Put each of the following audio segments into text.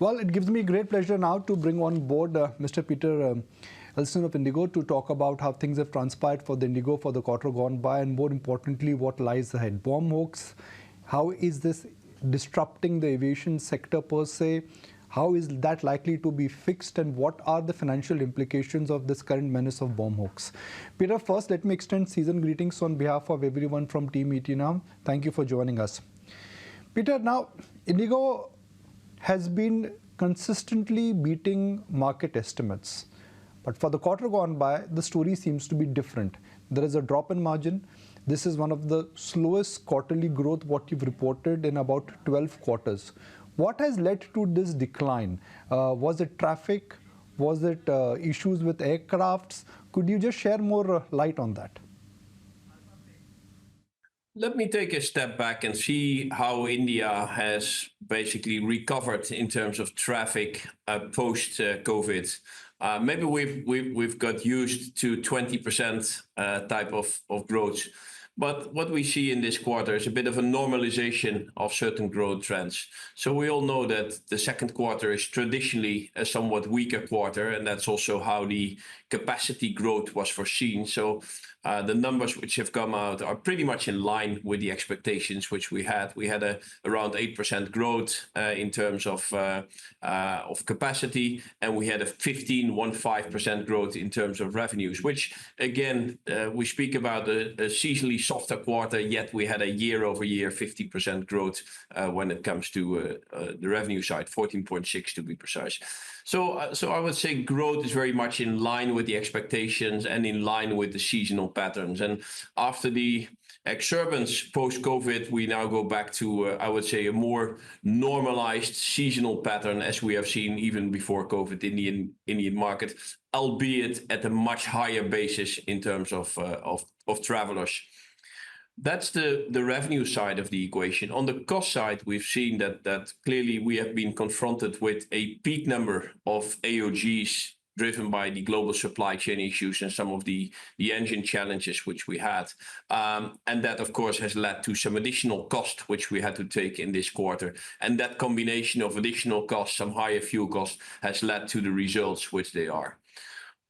Well, it gives me great pleasure now to bring on board Mr. Pieter Elbers of IndiGo to talk about how things have transpired for the IndiGo for the quarter gone by, and more importantly, what lies ahead. Bomb hoax, how is this disrupting the aviation sector per se? How is that likely to be fixed, and what are the financial implications of this current menace of bomb hoax? Peter, first, let me extend season greetings on behalf of everyone from Team ET. Thank you for joining us. Peter, now, IndiGo has been consistently beating market estimates. But for the quarter gone by, the story seems to be different. There is a drop in margin. This is one of the slowest quarterly growth what you've reported in about 12 quarters. What has led to this decline? Was it traffic? Was it issues with aircrafts? Could you just share more light on that? Let me take a step back and see how India has basically recovered in terms of traffic post-COVID. Maybe we've got used to 20% type of growth. But what we see in this quarter is a bit of a normalization of certain growth trends. So we all know that the second quarter is traditionally a somewhat weaker quarter, and that's also how the capacity growth was foreseen. So the numbers which have come out are pretty much in line with the expectations which we had. We had around 8% growth in terms of capacity, and we had a 15% growth in terms of revenues, which again, we speak about a seasonally softer quarter, yet we had a year-over-year 50% growth when it comes to the revenue side, 14.6 to be precise. So I would say growth is very much in line with the expectations and in line with the seasonal patterns. And after the exuberance post-COVID, we now go back to, I would say, a more normalized seasonal pattern as we have seen even before COVID in the Indian market, albeit at a much higher basis in terms of travelers. That's the revenue side of the equation. On the cost side, we've seen that clearly we have been confronted with a peak number of AOGs driven by the global supply chain issues and some of the engine challenges which we had. And that, of course, has led to some additional cost which we had to take in this quarter. And that combination of additional costs, some higher fuel costs, has led to the results which they are.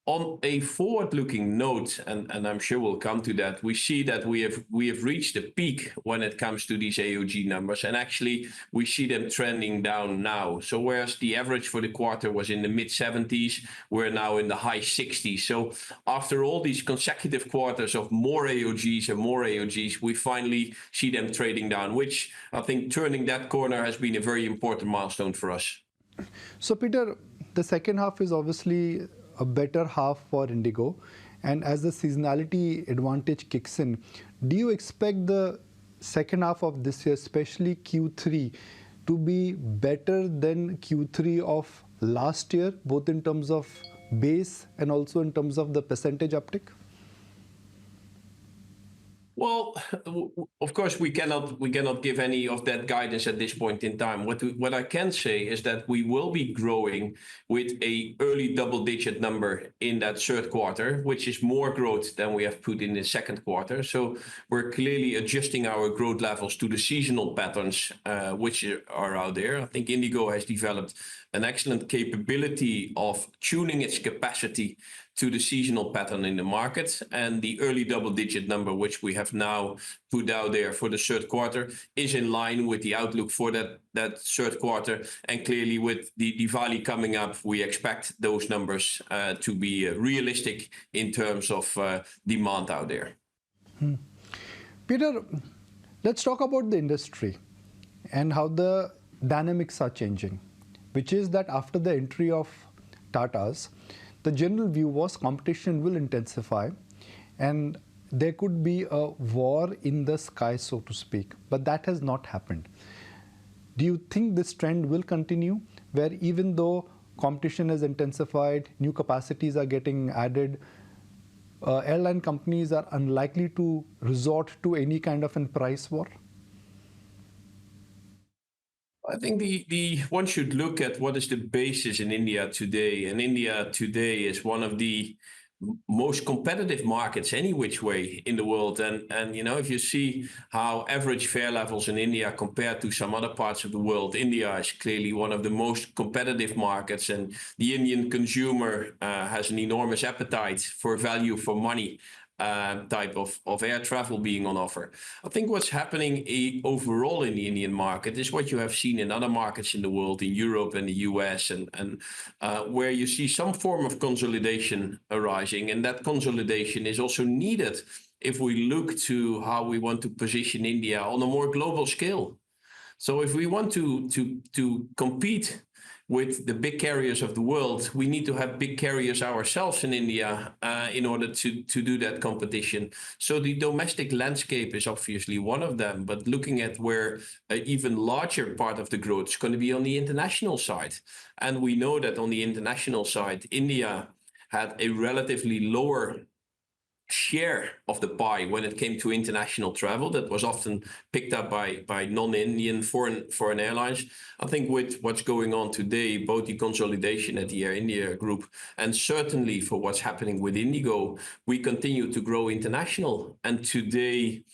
On a forward-looking note, and I'm sure we'll come to that, we see that we have reached a peak when it comes to these AOG numbers, and actually we see them trending down now. So whereas the average for the quarter was in the mid-70s, we're now in the high 60s. So after all these consecutive quarters of more AOGs and more AOGs, we finally see them trading down, which I think turning that corner has been a very important milestone for us. So Peter, the second half is obviously a better half for IndiGo, and as the seasonality advantage kicks in, do you expect the second half of this year, especially Q3, to be better than Q3 of last year, both in terms of base and also in terms of the percentage uptick? Well, of course, we cannot give any of that guidance at this point in time. What I can say is that we will be growing with a early double-digit number in that third quarter, which is more growth than we have put in the second quarter. So we're clearly adjusting our growth levels to the seasonal patterns which are out there. I think IndiGo has developed an excellent capability of tuning its capacity to the seasonal pattern in the market, and the early double-digit number which we have now put out there for the third quarter is in line with the outlook for that third quarter. And clearly with the Diwali coming up, we expect those numbers to be realistic in terms of demand out there. Peter, let's talk about the industry and how the dynamics are changing, which is that after the entry of Tatas, the general view was competition will intensify and there could be a war in the sky, so to speak. But that has not happened. Do you think this trend will continue, where even though competition has intensified, new capacities are getting added, airline companies are unlikely to resort to any kind of a price war? I think one should look at what is the basis in India today. And India today is one of the most competitive markets any which way in the world. And if you see how average fare levels in India compared to some other parts of the world, India is clearly one of the most competitive markets, and the Indian consumer has an enormous appetite for value for money type of air travel being on offer. I think what's happening overall in the Indian market is what you have seen in other markets in the world, in Europe and the US, and where you see some form of consolidation arising. And that consolidation is also needed if we look to how we want to position India on a more global scale. So if we want to compete with the big carriers of the world, we need to have big carriers ourselves in India in order to do that competition. So the domestic landscape is obviously one of them, but looking at where an even larger part of the growth is going to be on the international side. And we know that on the international side, India had a relatively lower share of the pie when it came to international travel that was often picked up by non-Indian foreign airlines. I think with what's going on today, both the consolidation at the Air India group and certainly for what's happening with Indigo, we continue to grow international. And today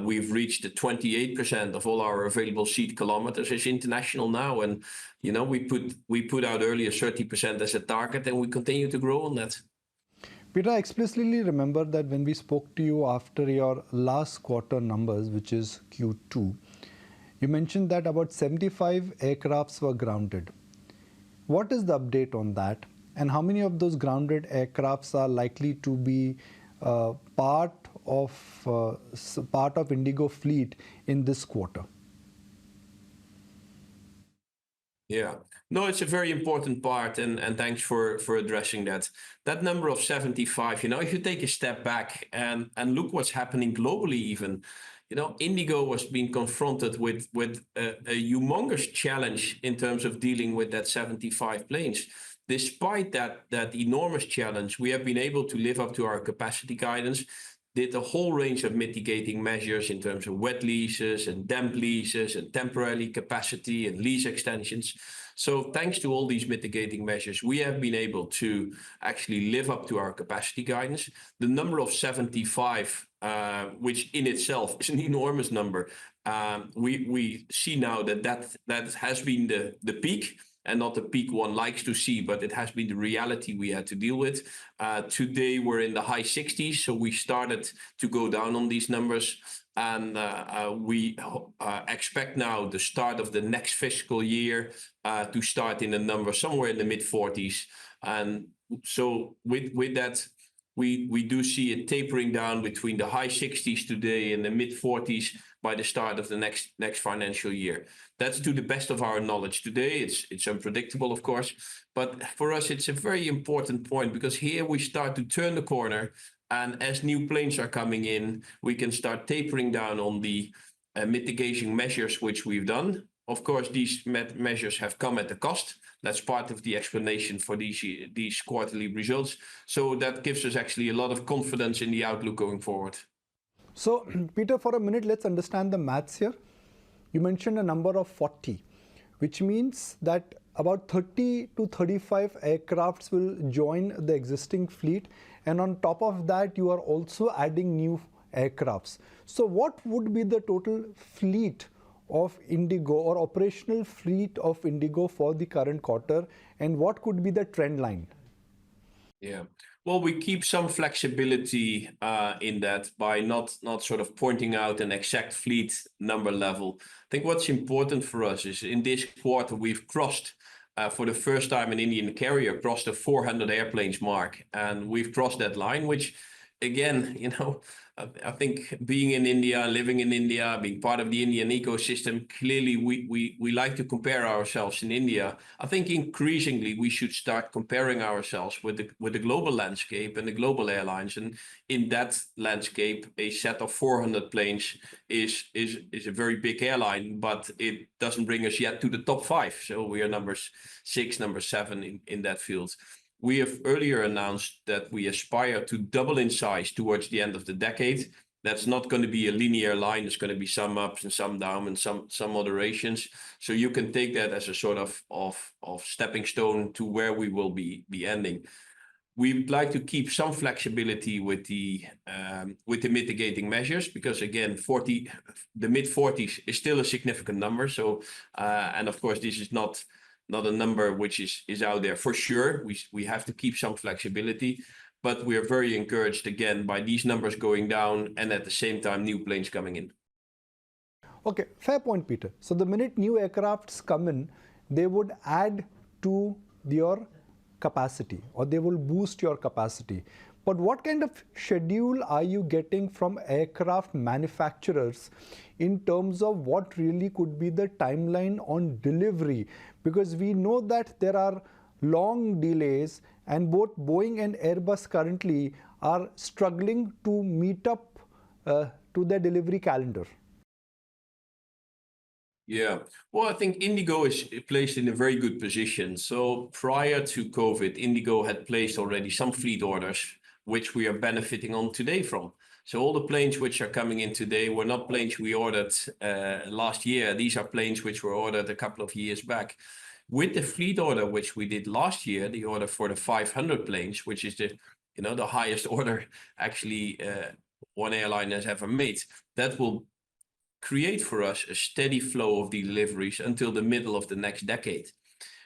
we've reached 28% of all our available seat kilometers is international now. And we put out earlier 30% as a target, and we continue to grow on that. Peter, I explicitly remember that when we spoke to you after your last quarter numbers, which is Q2, you mentioned that about 75 aircrafts were grounded. What is the update on that? And how many of those grounded aircrafts are likely to be part of Indigo fleet in this quarter? Yeah, no, it's a very important part, and thanks for addressing that. That number of 75, if you take a step back and look what's happening globally even, Indigo was being confronted with a humongous challenge in terms of dealing with that 75 planes. Despite that enormous challenge, we have been able to live up to our capacity guidance, did a whole range of mitigating measures in terms of wet leases and damp leases and temporary capacity and lease extensions. So thanks to all these mitigating measures, we have been able to actually live up to our capacity guidance. The number of 75, which in itself is an enormous number, we see now that has been the peak. And not the peak one likes to see, but it has been the reality we had to deal with. Today, we're in the high 60s, so we started to go down on these numbers. And we expect now the start of the next fiscal year to start in a number somewhere in the mid-40s. And so with that, we do see it tapering down between the high 60s today and the mid-40s by the start of the next financial year. That's to the best of our knowledge today. It's unpredictable, of course, but for us, it's a very important point because here we start to turn the corner, and as new planes are coming in, we can start tapering down on the mitigation measures which we've done. Of course, these measures have come at a cost. That's part of the explanation for these quarterly results. So that gives us actually a lot of confidence in the outlook going forward. So, Peter, for a minute, let's understand the maths here. You mentioned a number of 40, which means that about 30 to 35 aircrafts will join the existing fleet. And on top of that, you are also adding new aircrafts. So what would be the total fleet of Indigo or operational fleet of Indigo for the current quarter, and what could be the trend line? Yeah, well, we keep some flexibility in that by not sort of pointing out an exact fleet number level. I think what's important for us is in this quarter we've crossed for the first time an Indian carrier crossed the 400 airplanes mark, and we've crossed that line, which again, I think being in India, living in India, being part of the Indian ecosystem, clearly we like to compare ourselves in India. I think increasingly we should start comparing ourselves with the global landscape and the global airlines. And in that landscape, a set of 400 planes is a very big airline, but it doesn't bring us yet to the top 5. So we are number 6, number 7 in that field. We have earlier announced that we aspire to double in size towards the end of the decade. That's not going to be a linear line. There's going to be some ups and some down and some moderations. So you can take that as a sort of stepping stone to where we will be ending. we'd like to keep some flexibility with the mitigating measures, because again, the mid 40s is still a significant number. So, and of course, this is not a number which is out there for sure. We have to keep some flexibility, but we are very encouraged again by these numbers going down and at the same time new planes coming in. Okay, fair point, Peter. So the minute new aircrafts come in, they would add to your capacity, or they will boost your capacity. But what kind of schedule are you getting from aircraft manufacturers in terms of what really could be the timeline on delivery? Because we know that there are long delays, and both Boeing and Airbus currently are struggling to meet up to their delivery calendar. Yeah, well, I think Indigo is placed in a very good position. So prior to COVID, Indigo had placed already some fleet orders, which we are benefiting on today from. So all the planes which are coming in today were not planes we ordered last year. These are planes which were ordered a couple of years back. With the fleet order which we did last year, the order for the 500 planes, which is the highest order actually one airline has ever made, that will create for us a steady flow of deliveries until the middle of the next decade.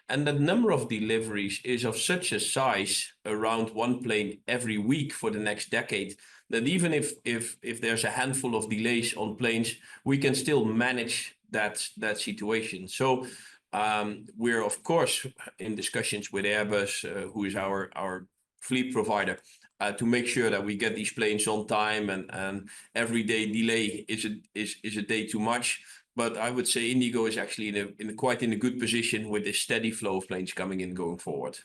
And the number of deliveries is of such a size, around one plane every week for the next decade, that even if there's a handful of delays on planes, we can still manage that situation. So we're of course in discussions with Airbus, who is our fleet provider, to make sure that we get these planes on time, and every day delay is a day too much. But I would say Indigo is actually quite in a good position with a steady flow of planes coming in going forward.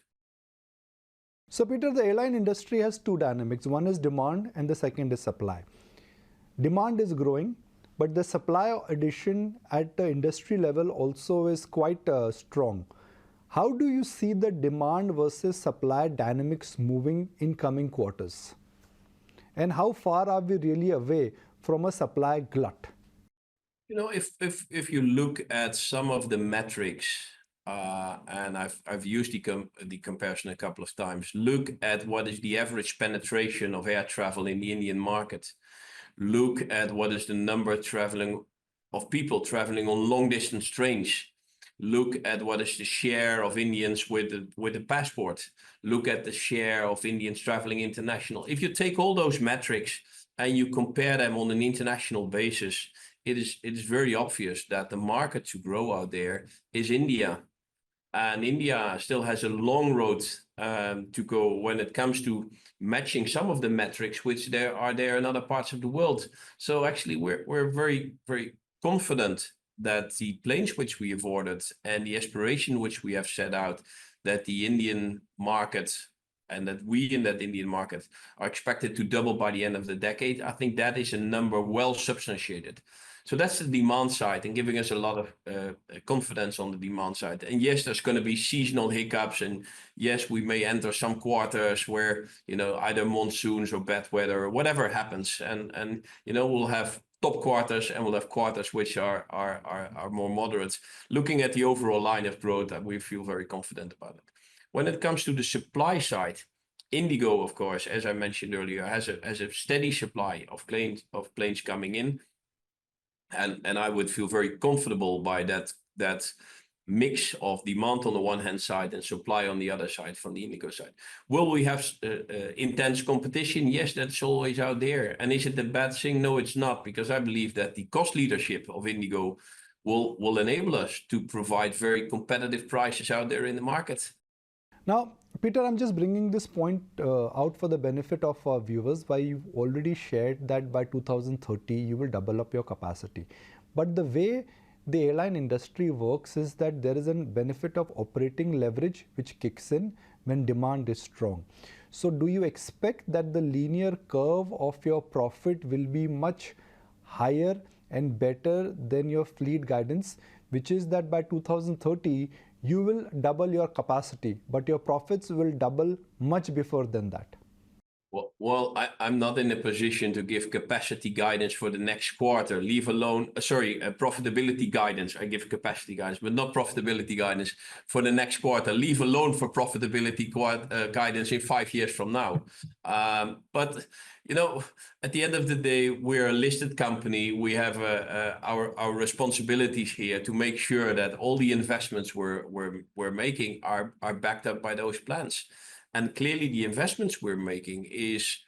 So Peter, the airline industry has two dynamics. One is demand and the second is supply. Demand is growing, but the supply addition at the industry level also is quite strong. How do you see the demand versus supply dynamics moving in coming quarters? And how far are we really away from a supply glut? If you look at some of the metrics, and I've used the comparison a couple of times, look at what is the average penetration of air travel in the Indian market. Look at what is the number of people traveling on long distance trains. Look at what is the share of Indians with a passport. Look at the share of Indians traveling international. If you take all those metrics and you compare them on an international basis, it is very obvious that the market to grow out there is India. And India still has a long road to go when it comes to matching some of the metrics which are there in other parts of the world. So actually we're very, very confident that the planes which we have ordered and the aspiration which we have set out, that the Indian market and that we in that Indian market are expected to double by the end of the decade, I think that is a number well substantiated. So that's the demand side and giving us a lot of confidence on the demand side. And yes, there's going to be seasonal hiccups, and yes, we may enter some quarters where either monsoons or bad weather or whatever happens, and we'll have top quarters and we'll have quarters which are more moderate. Looking at the overall line of growth, we feel very confident about it. When it comes to the supply side, Indigo, of course, as I mentioned earlier, has a steady supply of planes coming in. And I would feel very comfortable by that mix of demand on the one hand side and supply on the other side from the Indigo side. Will we have intense competition? Yes, that's always out there. And is it a bad thing? No, it's not, because I believe that the cost leadership of Indigo will enable us to provide very competitive prices out there in the market. Now, Peter, I'm just bringing this point out for the benefit of our viewers, why you've already shared that by 2030 you will double up your capacity. But the way the airline industry works is that there is a benefit of operating leverage which kicks in when demand is strong. So do you expect that the linear curve of your profit will be much higher and better than your fleet guidance, which is that by 2030 you will double your capacity, but your profits will double much before than that? I'm not in a position to give capacity guidance for the next quarter, leave alone, profitability guidance. I give capacity guidance, but not profitability guidance for the next quarter, leave alone for profitability guidance in 5 years from now. But, you know, at the end of the day, we're a listed company. We have our responsibilities here to make sure that all the investments we're making are backed up by those plans. And clearly the investments we're making is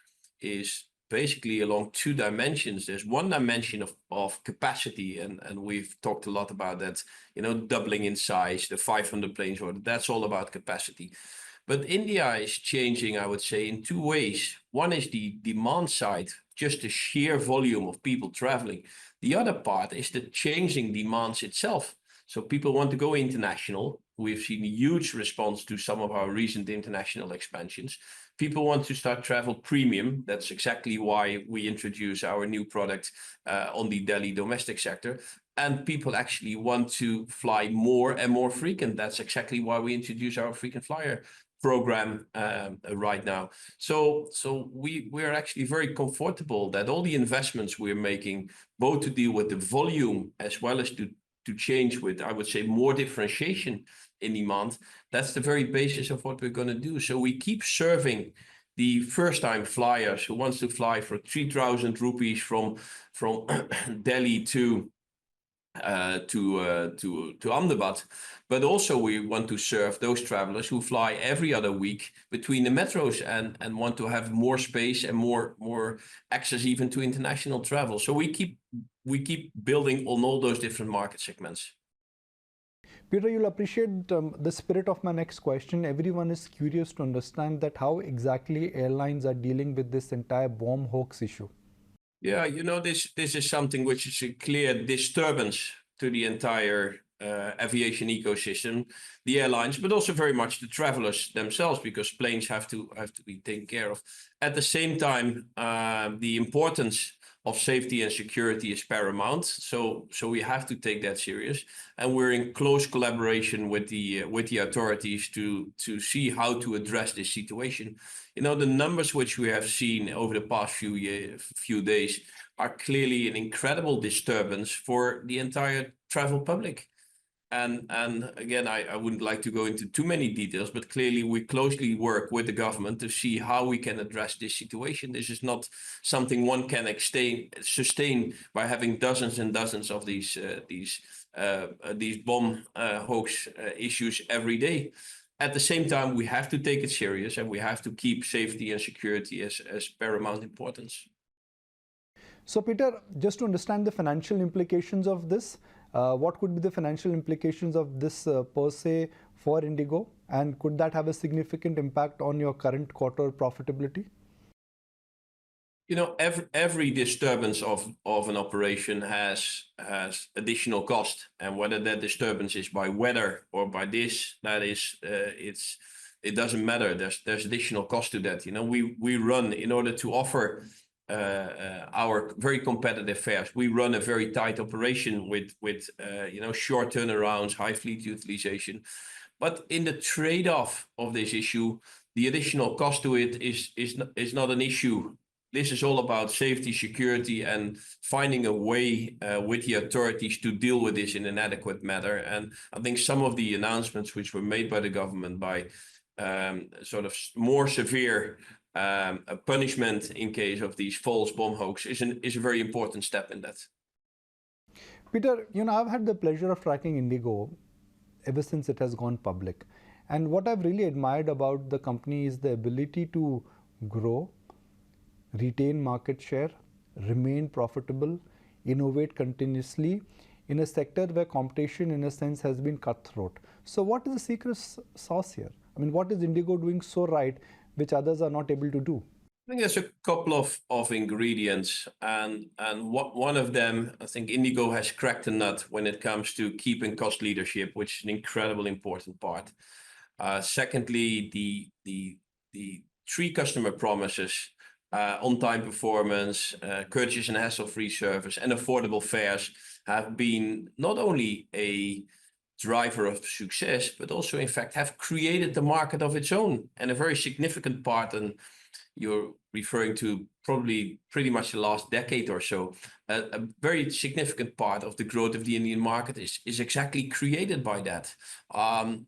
basically along two dimensions. There's one dimension of capacity, and we've talked a lot about that, you know, doubling in size, the 500 planes order, that's all about capacity. But India is changing, I would say, in two ways. One is the demand side, just the sheer volume of people traveling. The other part is the changing demands itself. So people want to go international. We've seen a huge response to some of our recent international expansions. People want to start travel premium. That's exactly why we introduce our new product on the Delhi domestic sector. And people actually want to fly more and more frequent. That's exactly why we introduce our frequent flyer program right now. So we're actually very comfortable that all the investments we're making, both to deal with the volume as well as to change with, I would say, more differentiation in demand, that's the very basis of what we're going to do. So we keep serving the first-time flyers who wants to fly for 3,000 rupees from Delhi to Ahmedabad, but also we want to serve those travelers who fly every other week between the metros and want to have more space and more access even to international travel. So we keep building on all those different market segments. Peter, you'll appreciate the spirit of my next question. Everyone is curious to understand that how exactly airlines are dealing with this entire bomb hoax issue. Yeah, you know, this is something which is a clear disturbance to the entire aviation ecosystem, the airlines, but also very much the travelers themselves, because planes have to be taken care of. At the same time, the importance of safety and security is paramount. So we have to take that serious, and we're in close collaboration with the authorities to see how to address this situation. You know, the numbers which we have seen over the past few days are clearly an incredible disturbance for the entire travel public. And again, I wouldn't like to go into too many details, but clearly we closely work with the government to see how we can address this situation. This is not something one can sustain by having dozens and dozens of these bomb hoax issues every day. At the same time, we have to take it serious, and we have to keep safety and security as paramount importance. So Peter, just to understand the financial implications of this, what could be the financial implications of this per se for IndiGo, and could that have a significant impact on your current quarter profitability? You know, every disturbance of an operation has additional cost, and whether that disturbance is by weather or by this, that is, it doesn't matter. There's additional cost to that. You know, we run, in order to offer our very competitive fares, we run a very tight operation with you know, short turnarounds, high fleet utilization. But in the trade-off of this issue, the additional cost to it is not an issue. This is all about safety, security, and finding a way with the authorities to deal with this in an adequate manner. And I think some of the announcements which were made by the government by sort of more severe punishment in case of these false bomb hoax is a very important step in that. Peter, you know, I've had the pleasure of tracking IndiGo ever since it has gone public. And what I've really admired about the company is the ability to grow, retain market share, remain profitable, innovate continuously in a sector where competition, in a sense, has been cutthroat. So what is the secret sauce here? I mean, what is IndiGo doing so right, which others are not able to do? I think there's a couple of ingredients, and one of them, I think IndiGo has cracked the nut when it comes to keeping cost leadership, which is an incredibly important part. Secondly, the three customer promises, on-time performance, courteous and hassle-free service, and affordable fares have been not only a driver of success, but also in fact have created the market of its own, and a very significant part. And you're referring to probably pretty much the last decade or so, a very significant part of the growth of the Indian market is exactly created by that.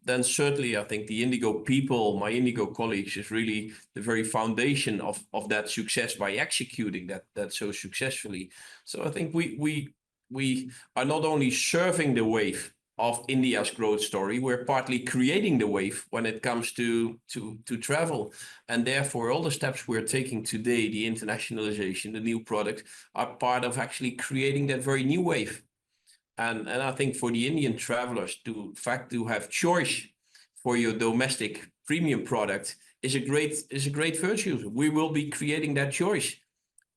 Then certainly I think the Indigo people, my Indigo colleagues, is really the very foundation of that success by executing that so successfully. So I think we are not only surfing the wave of India's growth story, we're partly creating the wave when it comes to travel. And therefore, all the steps we're taking today, the internationalization, the new product, are part of actually creating that very new wave. And I think for the Indian travelers to have choice for your domestic premium product is a great virtue. We will be creating that choice.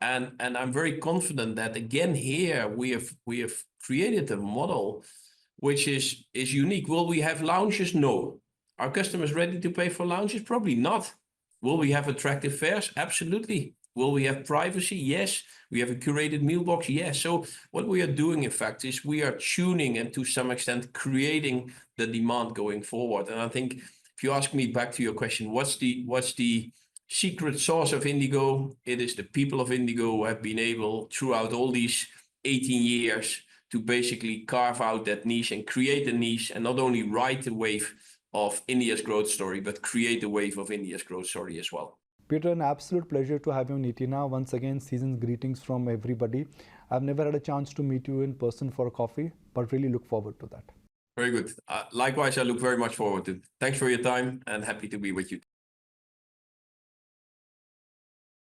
And I'm very confident that again here we have created a model which is unique. Will we have lounges? No. Are customers ready to pay for lounges? Probably not. Will we have attractive fares? Absolutely. Will we have privacy? Yes. We have a curated meal box? Yes. So what we are doing, in fact, is we are tuning and to some extent creating the demand going forward. And I think if you ask me back to your question, what's the secret sauce of Indigo? It is the people of Indigo who have been able throughout all these 18 years to basically carve out that niche and create a niche and not only ride the wave of India's growth story, but create the wave of India's growth story as well. Peter, an absolute pleasure to have you on Etina. Once again, season's greetings from everybody. I've never had a chance to meet you in person for a coffee, but really look forward to that. Very good. Likewise, I look very much forward to it. Thanks for your time and happy to be with you.